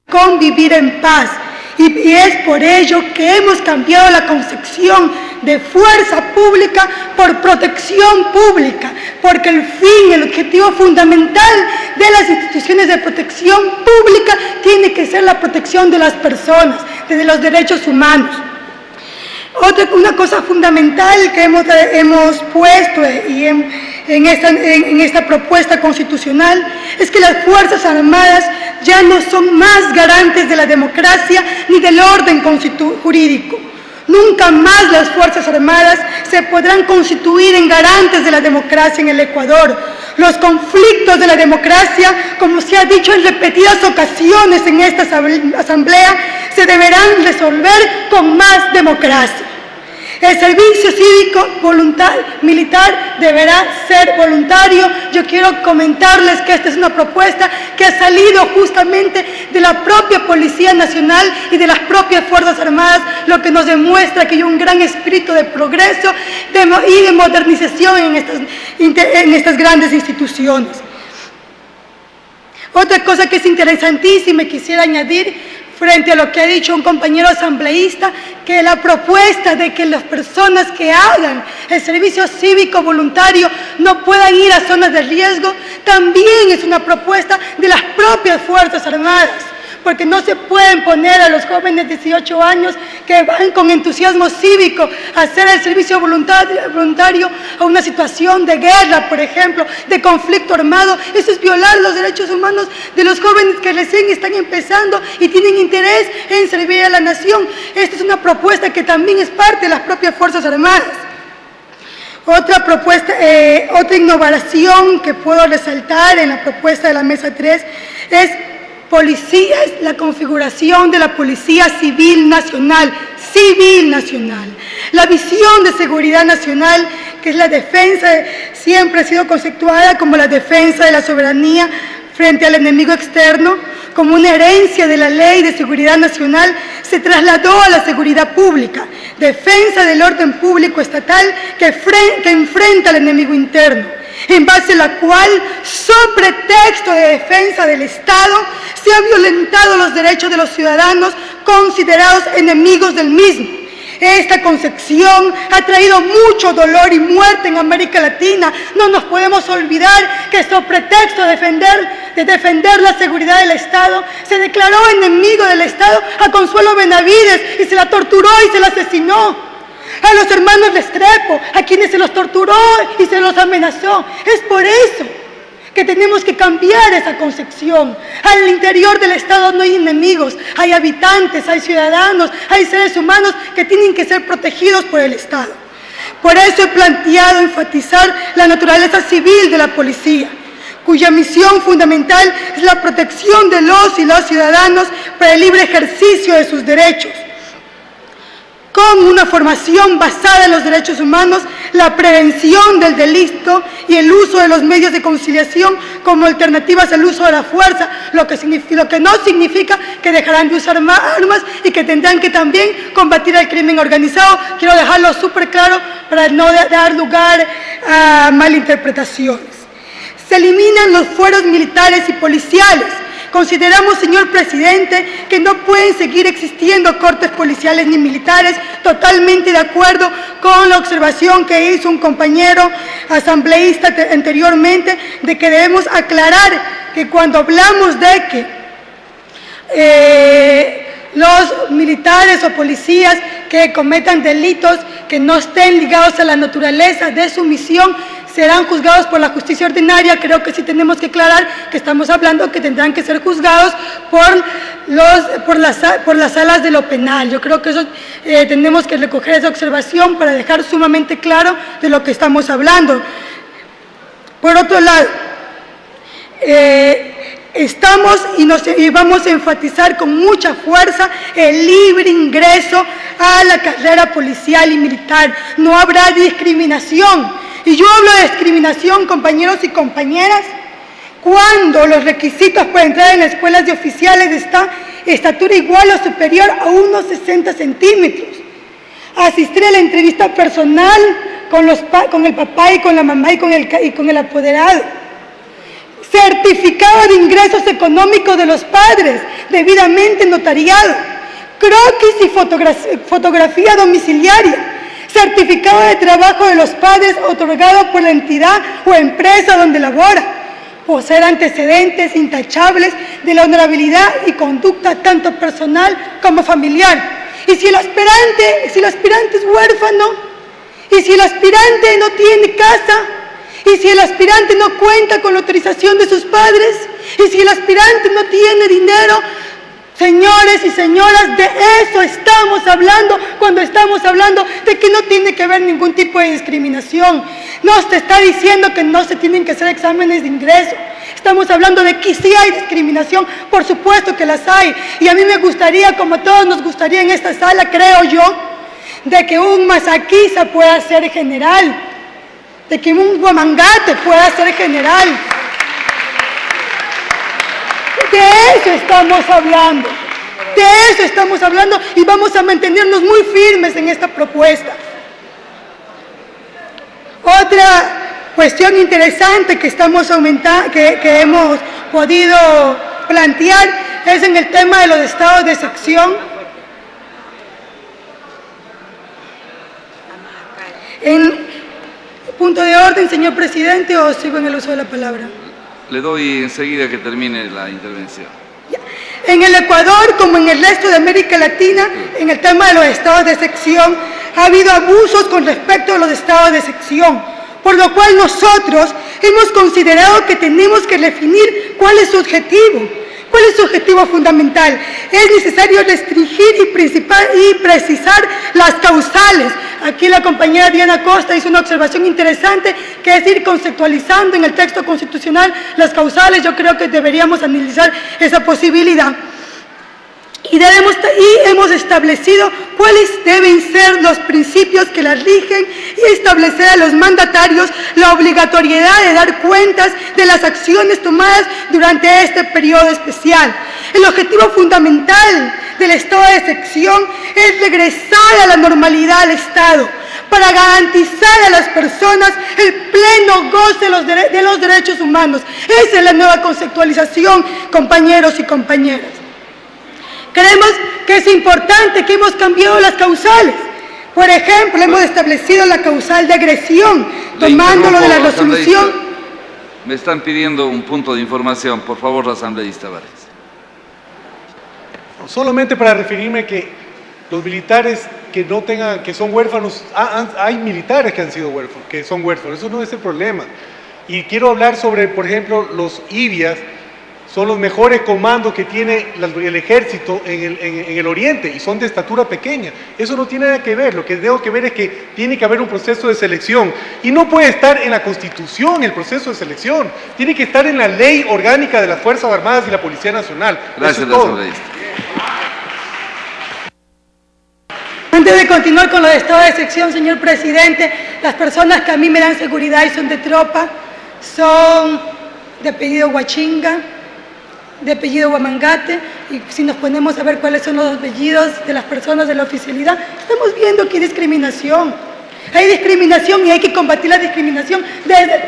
convivir en paz. Y es por ello que hemos cambiado la concepción de fuerza pública por protección pública, porque el objetivo fundamental de las instituciones de protección pública tiene que ser la protección de las personas, de los derechos humanos. Una cosa fundamental que hemos puesto en esta propuesta constitucional es que las Fuerzas Armadas ya no son más garantes de la democracia ni del orden jurídico. Nunca más las Fuerzas Armadas se podrán constituir en garantes de la democracia en el Ecuador. Los conflictos de la democracia, como se ha dicho en repetidas ocasiones en esta asamblea, se deberán resolver con más democracia. El servicio cívico militar deberá ser voluntario. Yo quiero comentarles que esta es una propuesta que ha salido justamente de la propia Policía Nacional y de las propias Fuerzas Armadas, lo que nos demuestra que hay un gran espíritu de progreso y de modernización en estas grandes instituciones. Otra cosa que es interesantísima y quisiera añadir frente a lo que ha dicho un compañero asambleísta, que la propuesta de que las personas que hagan el servicio cívico voluntario no puedan ir a zonas de riesgo, también es una propuesta de las propias Fuerzas Armadas, porque no se pueden poner a los jóvenes de 18 años que van con entusiasmo cívico a hacer el servicio voluntario a una situación de guerra, por ejemplo, de conflicto armado. Eso es violar los derechos humanos de los jóvenes que recién están empezando y tienen interés en servir a la nación. Esta es una propuesta que también es parte de las propias Fuerzas Armadas. Otra propuesta, otra innovación que puedo resaltar en la propuesta de la Mesa 3 es la configuración de la Policía Civil Nacional. La visión de seguridad nacional, que es la defensa, siempre ha sido conceptuada como la defensa de la soberanía frente al enemigo externo, como una herencia de la Ley de Seguridad Nacional, se trasladó a la seguridad pública, defensa del orden público estatal que enfrenta al enemigo interno, en base a la cual, sobre pretexto de defensa del Estado, se han violentado los derechos de los ciudadanos considerados enemigos del mismo. Esta concepción ha traído mucho dolor y muerte en América Latina. No nos podemos olvidar que sobre pretexto de defender la seguridad del Estado, se declaró enemigo del Estado a Consuelo Benavides y se la torturó y se la asesinó. A los hermanos Restrepo, a quienes se los torturó y se los amenazó. Es por eso que tenemos que cambiar esa concepción. Al interior del Estado no hay enemigos, hay habitantes, hay ciudadanos, hay seres humanos que tienen que ser protegidos por el Estado. Por eso he planteado enfatizar la naturaleza civil de la policía, cuya misión fundamental es la protección de los y las ciudadanos para el libre ejercicio de sus derechos, con una formación basada en los derechos humanos, la prevención del delito y el uso de los medios de conciliación como alternativas al uso de la fuerza, lo que no significa que dejarán de usar armas y que tendrán que también combatir el crimen organizado. Quiero dejarlo súper claro para no dar lugar a malinterpretaciones. Se eliminan los fueros militares y policiales. Consideramos, señor presidente, que no pueden seguir existiendo cortes policiales ni militares, totalmente de acuerdo con la observación que hizo un compañero asambleísta anteriormente, de que debemos aclarar que cuando hablamos de que los militares o policías que cometan delitos que no estén ligados a la naturaleza de su misión serán juzgados por la justicia ordinaria. Creo que sí tenemos que aclarar que estamos hablando que tendrán que ser juzgados por las salas de lo penal. Yo creo que eso tenemos que recoger esa observación para dejar sumamente claro de lo que estamos hablando. Por otro lado, y vamos a enfatizar con mucha fuerza el libre ingreso a la carrera policial y militar. No habrá discriminación. Y yo hablo de discriminación, compañeros y compañeras, cuando los requisitos para entrar en las escuelas de oficiales están estatura igual o superior a unos 60 centímetros. Asistir a la entrevista personal con el papá y con la mamá y con el apoderado. certificado de ingresos económicos de los padres, debidamente notariado, croquis y fotografía domiciliaria, certificado de trabajo de los padres otorgado por la entidad o empresa donde labora, poseer antecedentes intachables de la honorabilidad y conducta tanto personal como familiar. Y si el aspirante es huérfano, y si el aspirante no tiene casa, y si el aspirante no cuenta con la autorización de sus padres, y si el aspirante no tiene dinero, señores y señoras, de eso estamos hablando cuando estamos hablando de que no tiene que haber ningún tipo de discriminación. No se está diciendo que no se tienen que hacer exámenes de ingreso. Estamos hablando de que sí hay discriminación, por supuesto que las hay. Y a mí me gustaría, como a todos nos gustaría en esta sala, creo yo, de que un masaquiza pueda ser general, de que un guamangate pueda ser general. De eso estamos hablando, y vamos a mantenernos muy firmes en esta propuesta. Otra cuestión interesante que hemos podido plantear es en el tema de los estados de sección. En punto de orden, señor presidente, o sigo en el uso de la palabra. Le doy enseguida que termine la intervención. En el Ecuador, como en el resto de América Latina, en el tema de los estados de sección, ha habido abusos con respecto a los estados de sección, por lo cual nosotros hemos considerado que tenemos que definir cuál es su objetivo. ¿Cuál es su objetivo fundamental? Es necesario restringir y precisar las causales. Aquí la compañera Diana Costa hizo una observación interesante, que es ir conceptualizando en el texto constitucional las causales. Yo creo que deberíamos analizar esa posibilidad. Y hemos establecido cuáles deben ser los principios que las rigen y establecer a los mandatarios la obligatoriedad de dar cuentas de las acciones tomadas durante este periodo especial. El objetivo fundamental del estado de excepción es regresar a la normalidad al Estado para garantizar a las personas el pleno goce de los derechos humanos. Esa es la nueva conceptualización, compañeros y compañeras. Creemos que es importante que hemos cambiado las causales. Por ejemplo, hemos establecido la causal de agresión, tomándolo de la resolución. Me están pidiendo un punto de información, por favor, asambleísta Vargas. Solamente para referirme que los militares que son huérfanos, hay militares que han sido huérfanos, que son huérfanos, eso no es el problema. Y quiero hablar sobre, por ejemplo, los IBIAS. Son los mejores comandos que tiene el ejército en el oriente y son de estatura pequeña. Eso no tiene nada que ver. Lo que tengo que ver es que tiene que haber un proceso de selección y no puede estar en la Constitución el proceso de selección. Tiene que estar en la ley orgánica de las Fuerzas Armadas y la Policía Nacional. Gracias, asambleísta. Antes de continuar con los estados de sección, señor presidente, las personas que a mí me dan seguridad y son de tropa son de apellido Huachinga, de apellido Guamangate, y si nos ponemos a ver cuáles son los apellidos de las personas de la oficialidad, estamos viendo que hay discriminación. Hay discriminación y hay que combatir la discriminación desde